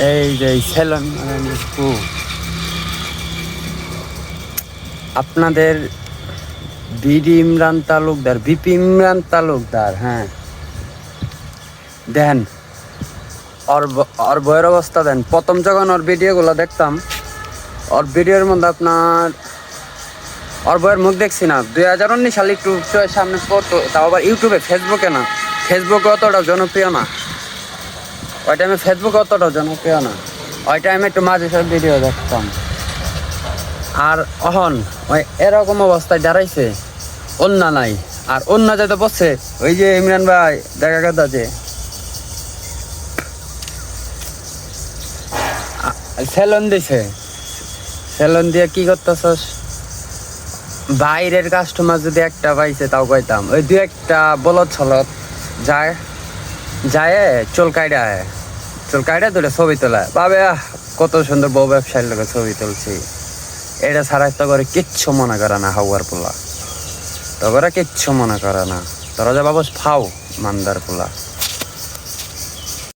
এই যে সেলন আপনাদের বিপি ইমরান তালুকদার, হ্যাঁ দেন ওর বইয়ের অবস্থা দেন। প্রথম যখন ওর ভিডিওগুলো দেখতাম, ওর ভিডিওর মধ্যে আপনার ওর বইয়ের মুখ দেখছি না 2019 সালে একটু সামনে পড়তো, তাও আবার ইউটিউবে, ফেসবুকে না। ফেসবুকে অতটা জনপ্রিয় না ওই টাইমে, ফেসবুকে অতটা জনপ্রিয় না ওই টাইমে, একটু মাঝে সব ভিডিও দেখতাম। আর অহন ওই এরকম অবস্থায় দাঁড়াইছে, অন্যা নাই। আর অন্য যেতে বসছে ওই যে ইমরান ভাই দেখা কথা যে সেলুন দিছে, সেলুন দিয়ে কি করতেছস? বাইরের কাস্টমার যদি একটা পাইছে তাও কইতাম, ওই দু একটা বলত ছলত যায় যায় চুল কাইডা দুটো ছবি তোলায় বাবে, কত সুন্দর বউ ব্যবসায়ীর লোকের ছবি তুলছি। এটা ছাড়া তো করে কিচ্ছু মনে করে না হাওয়ার পোলা, তো করে কিচ্ছু মনে করে না। তোরা যা বাবস ফাও মান্দার পোলা।